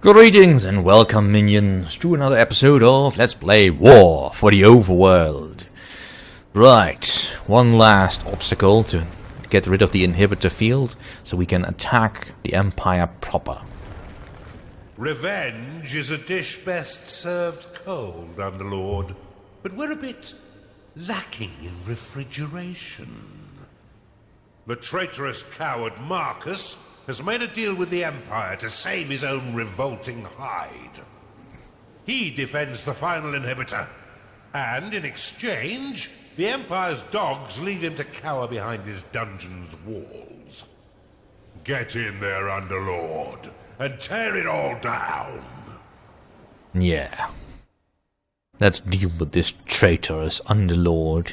Greetings and welcome, minions, to another episode of Let's Play War for the Overworld. Right, one last obstacle to get rid of the inhibitor field, so we can attack the Empire proper. Revenge is a dish best served cold, Underlord, but we're a bit lacking in refrigeration. The traitorous coward Marcus has made a deal with the Empire to save his own revolting hide. He defends the final inhibitor, and in exchange, the Empire's dogs leave him to cower behind his dungeon's walls. Get in there, Underlord, and tear it all down. Yeah. Let's deal with this traitorous Underlord.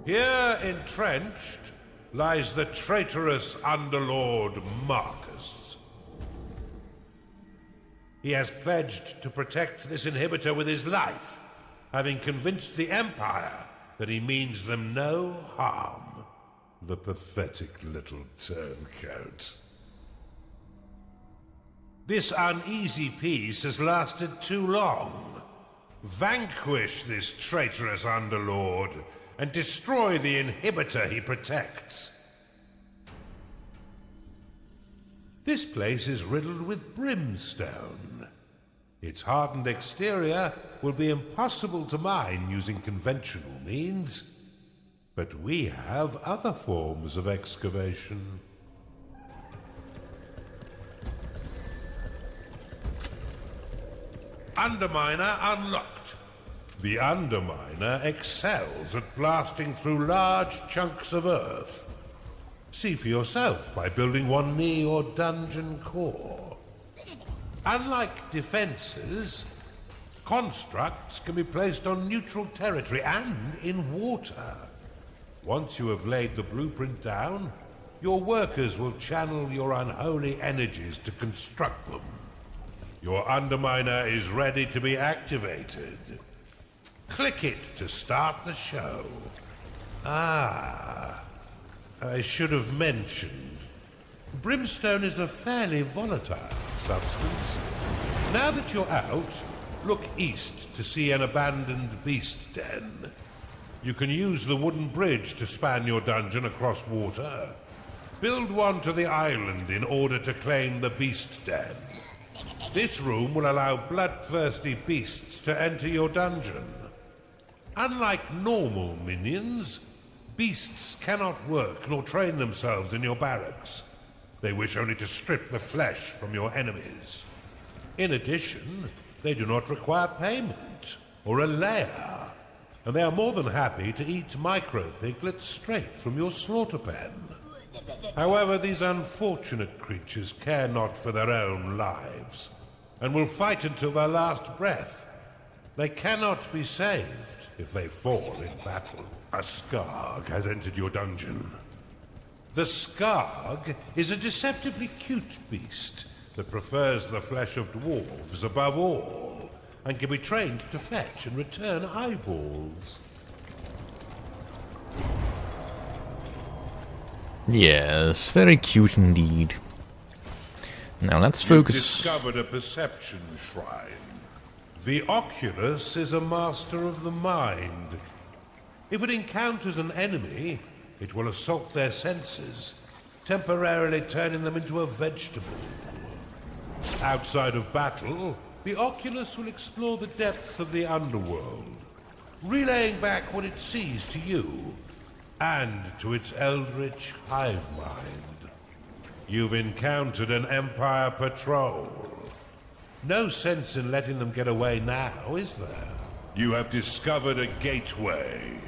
Here entrenched lies the traitorous Underlord Marcus. He has pledged to protect this inhibitor with his life, having convinced the Empire that he means them no harm. The pathetic little turncoat. This uneasy peace has lasted too long. Vanquish this traitorous Underlord and destroy the inhibitor he protects. This place is riddled with brimstone. Its hardened exterior will be impossible to mine using conventional means, but we have other forms of excavation. Underminer unlocked. The Underminer excels at blasting through large chunks of earth. See for yourself by building one near your dungeon core. Unlike defenses, constructs can be placed on neutral territory and in water. Once you have laid the blueprint down, your workers will channel your unholy energies to construct them. Your Underminer is ready to be activated. Click it to start the show. I should have mentioned. Brimstone is a fairly volatile substance. Now that you're out, look east to see an abandoned beast den. You can use the wooden bridge to span your dungeon across water. Build one to the island in order to claim the beast den. This room will allow bloodthirsty beasts to enter your dungeon. Unlike normal minions, beasts cannot work nor train themselves in your barracks. They wish only to strip the flesh from your enemies. In addition, they do not require payment or a lair, and they are more than happy to eat micro-piglets straight from your slaughter pen. However, these unfortunate creatures care not for their own lives, and will fight until their last breath. They cannot be saved if they fall in battle. A Skarg has entered your dungeon. The Skarg is a deceptively cute beast that prefers the flesh of dwarves above all, and can be trained to fetch and return eyeballs. Yes, very cute indeed. Now let's focus. You've discovered a perception shrine. The Oculus is a master of the mind. If it encounters an enemy, it will assault their senses, temporarily turning them into a vegetable. Outside of battle, the Oculus will explore the depths of the underworld, relaying back what it sees to you and to its eldritch hive mind. You've encountered an Empire patrol. No sense in letting them get away now, is there? You have discovered a gateway.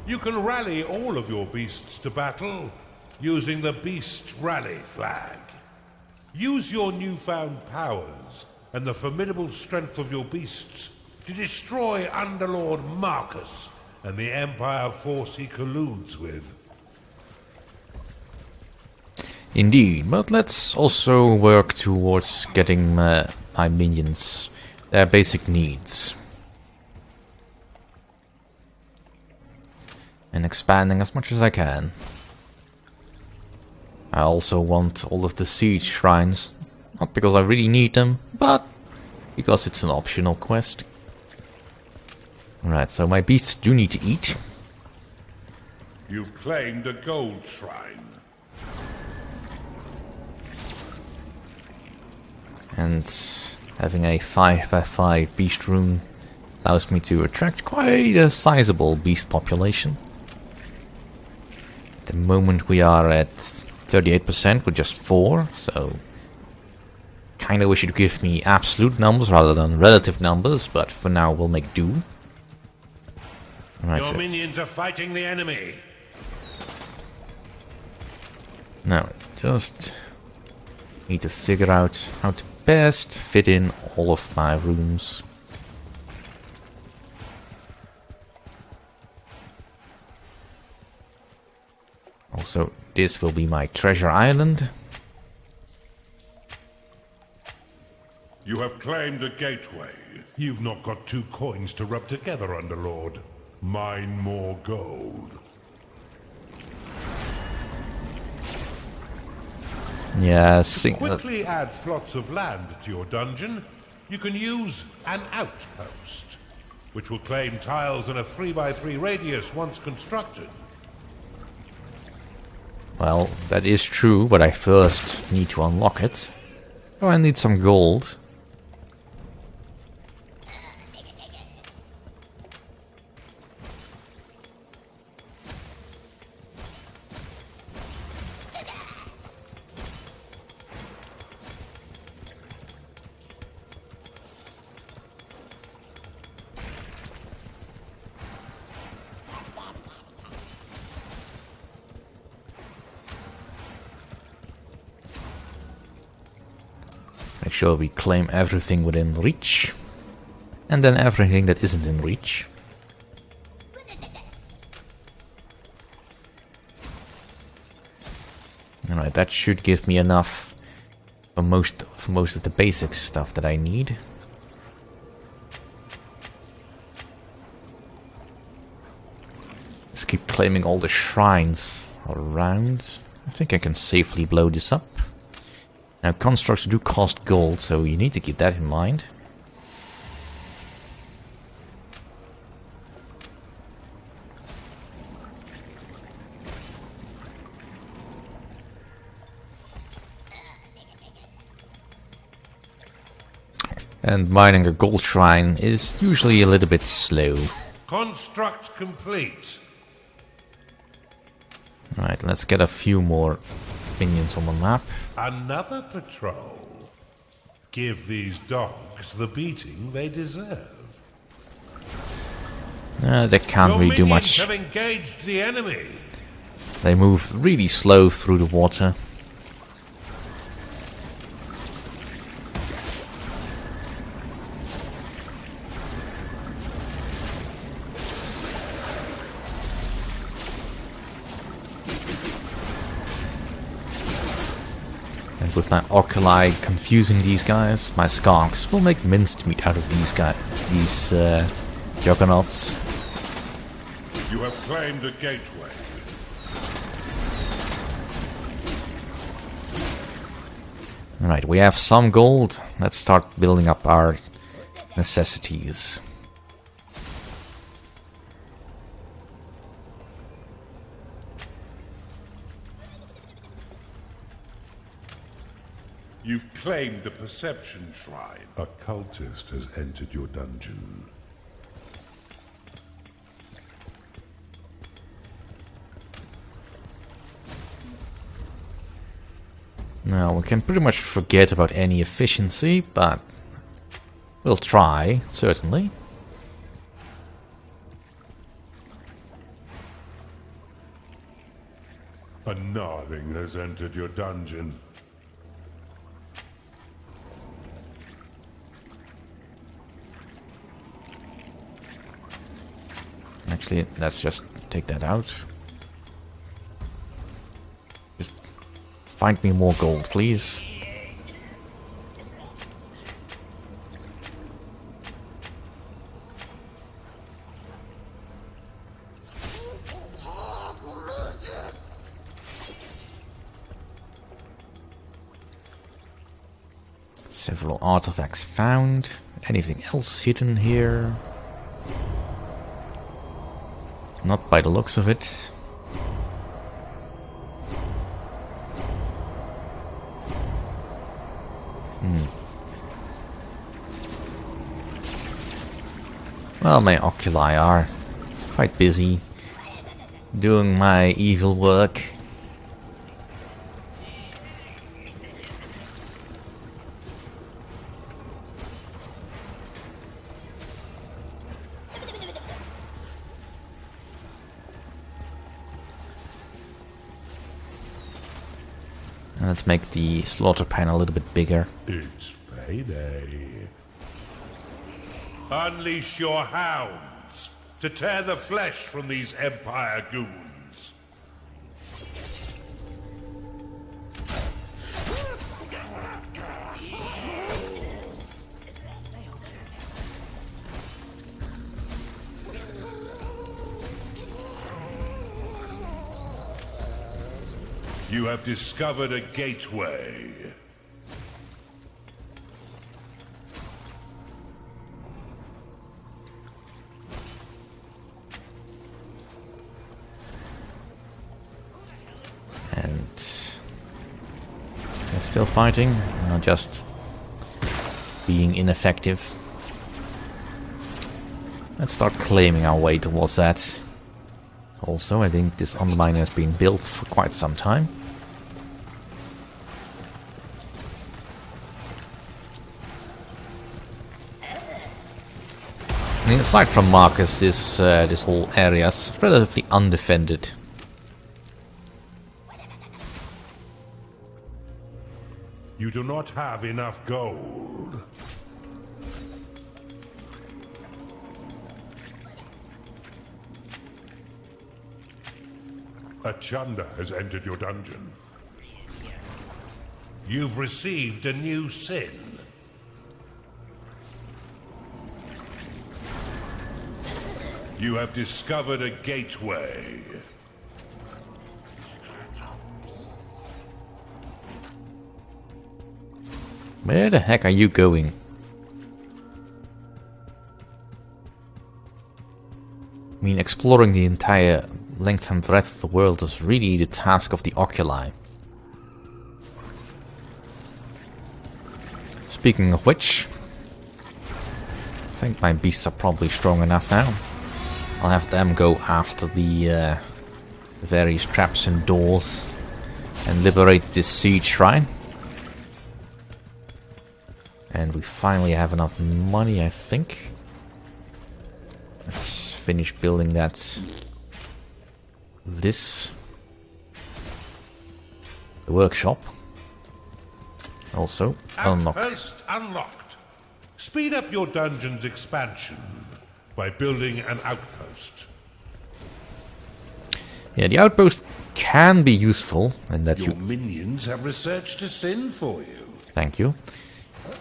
You can rally all of your beasts to battle using the Beast Rally flag. Use your newfound powers and the formidable strength of your beasts to destroy Underlord Marcus and the Empire force he colludes with. Indeed, but let's also work towards getting my minions their basic needs. And expanding as much as I can. I also want all of the siege shrines. Not because I really need them, but because it's an optional quest. Right, so my beasts do need to eat. You've claimed a gold shrine. And having a 5x5 beast room allows me to attract quite a sizable beast population. At the moment we are at 38% with just 4, so kinda wish you'd give me absolute numbers rather than relative numbers, but for now we'll make do. Right, Your so minions are fighting the enemy. now just need to figure out how to best fit in all of my rooms. Also, this will be my treasure island. You have claimed a gateway. You've not got 2 coins to rub together, Underlord. Mine more gold. Yeah, To quickly add plots of land to your dungeon, you can use an outpost, which will claim tiles in a 3x3 radius once constructed. well, that is true, but I first need to unlock it. Oh, I need some gold. Make sure we claim everything within reach. And then everything that isn't in reach. Alright, that should give me enough for most of the basic stuff that I need. Let's keep claiming all the shrines around. I think I can safely blow this up. Now, constructs do cost gold, so you need to keep that in mind. And mining a gold shrine is usually a little bit slow. Construct complete. Right, let's get a few more minions on the map. Another patrol. Give these dogs the beating they deserve. They can't Your really do minions much. have engaged the enemy. They move really slow through the water. And with my oculi confusing these guys, my skunks will make minced meat out of these juggernauts. You have claimed a gateway. Alright, we have some gold. Let's start building up our necessities. You've claimed a perception shrine. A cultist has entered your dungeon. Now, we can pretty much forget about any efficiency, but we'll try, certainly. A gnarling has entered your dungeon. Actually, let's just take that out. Just find me more gold, please. Several artifacts found. Anything else hidden here? Not by the looks of it. Well, my oculi are quite busy doing my evil work. Let's make the slaughter pen a little bit bigger. It's payday. Unleash your hounds to tear the flesh from these Empire goons. You have discovered a gateway. And they're still fighting, not just being ineffective. Let's start claiming our way towards that. Also, I think this undermine has been built for quite some time. I mean, aside from Marcus, this whole area is relatively undefended. You do not have enough gold. A Chunder has entered your dungeon. You've received a new sin. You have discovered a gateway. Where the heck are you going? I mean, exploring the entire length and breadth of the world is really the task of the oculi. Speaking of which, I think my beasts are probably strong enough now. I'll have them go after the various traps and doors and liberate this siege shrine. And we finally have enough money, I think. Let's finish building that. The workshop. Also unlocked. Outpost unlocked. Speed up your dungeon's expansion by building an outpost. Yeah, the outpost can be useful, and that Your minions have researched a sin for you. Thank you.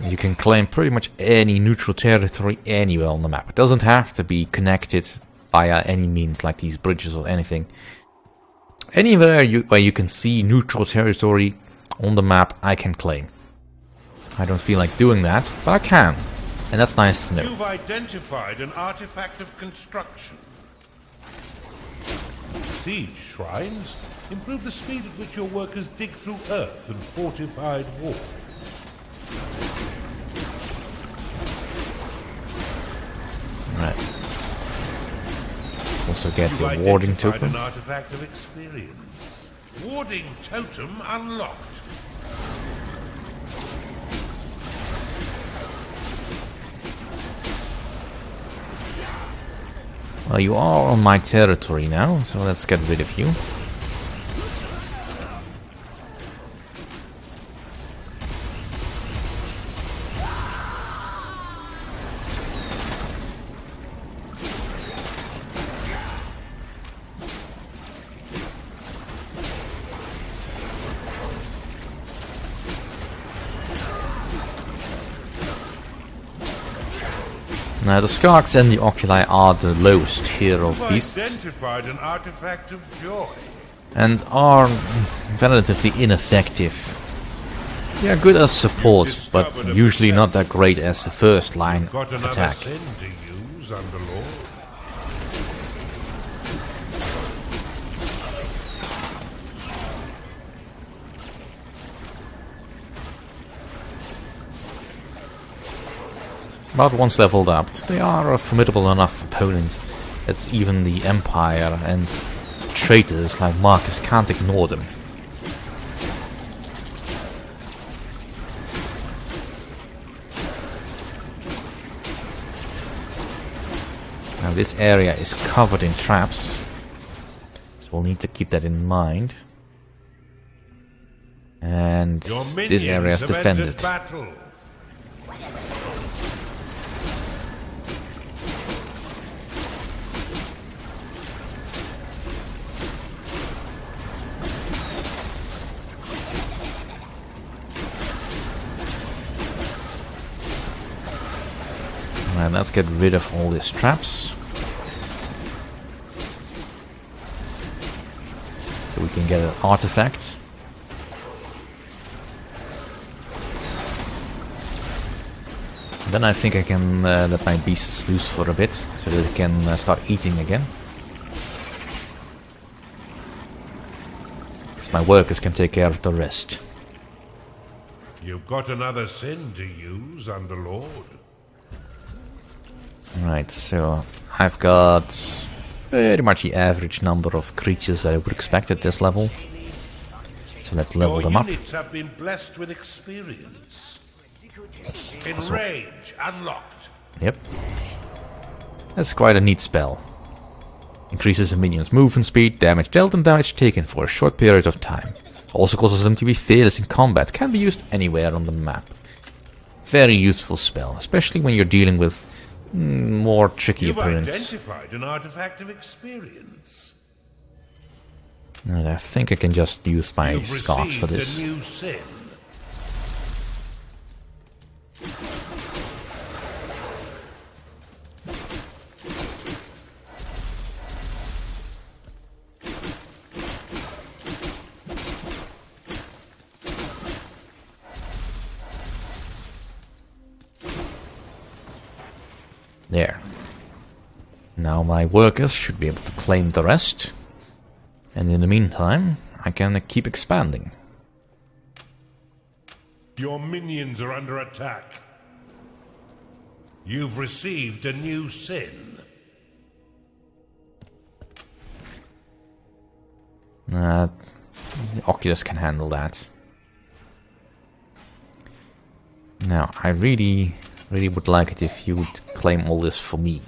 You can claim pretty much any neutral territory anywhere on the map. It doesn't have to be connected via any means, like these bridges or anything. Anywhere where you can see neutral territory on the map, I can claim. I don't feel like doing that, but I can. And that's nice to know. You've identified an artifact of construction. Siege shrines improve the speed at which your workers dig through earth and fortified walls. Right. Also get You've the warding identified token. an artifact of experience. Warding totem unlocked. Well, you are on my territory now, so let's get rid of you. Now the Skarks and the Oculi are the lowest tier of beasts, Identified an artifact of joy. and are relatively ineffective They are good as support, but usually not that great as the first line Got of another attack. sin to use, Underlord. But once leveled up, they are a formidable enough opponent that even the Empire and traitors like Marcus can't ignore them. Now this area is covered in traps, so we'll need to keep that in mind. And this area is defended. Battle. And let's get rid of all these traps. So we can get an artifact. And then I think I can let my beasts loose for a bit, so that they can start eating again. Because my workers can take care of the rest. You've got another sin to use, Underlord. Right, so I've got pretty much the average number of creatures that I would expect at this level. So let's level them up. Your units have been blessed with experience. Enrage unlocked. Yep. That's quite a neat spell. Increases a minion's movement speed, damage dealt and damage taken for a short period of time. Also causes them to be fearless in combat. Can be used anywhere on the map. Very useful spell, especially when you're dealing with more tricky opponents. You've identified an artifact of experience. And I think I can just use my scarves for this. A new sin. There. Now my workers should be able to claim the rest. And in the meantime, I can keep expanding. Your minions are under attack. You've received a new sin. Oculus can handle that. Now, I really would like it if you would claim all this for me.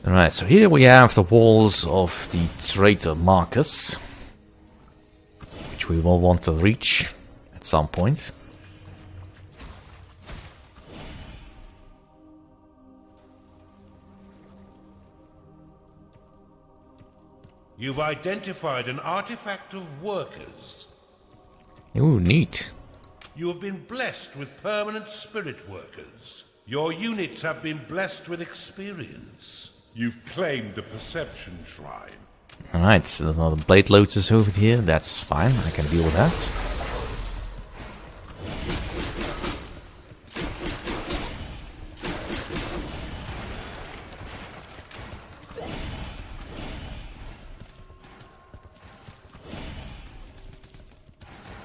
Alright, so here we have the walls of the traitor Marcus, which we will want to reach at some point. You've identified an artifact of workers. Ooh, neat. You have been blessed with permanent spirit workers. Your units have been blessed with experience. You've claimed a perception shrine. Alright, so there's another Blade Lotus over here. That's fine, I can deal with that.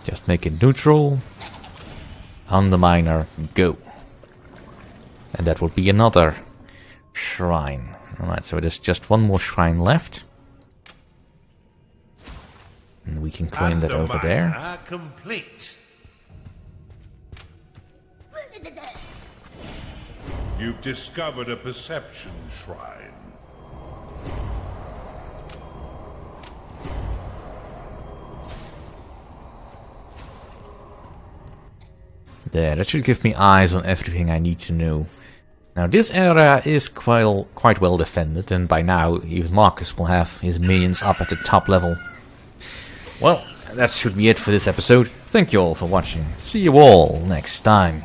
Just make it neutral. Underminer, go. And that would be another shrine. Alright, so there's just one more shrine left. And we can claim that over there. Complete. You've discovered a perception shrine. There, that should give me eyes on everything I need to know. Now this area is quite well defended, and by now even Marcus will have his minions up at the top level. Well, that should be it for this episode. Thank you all for watching. See you all next time.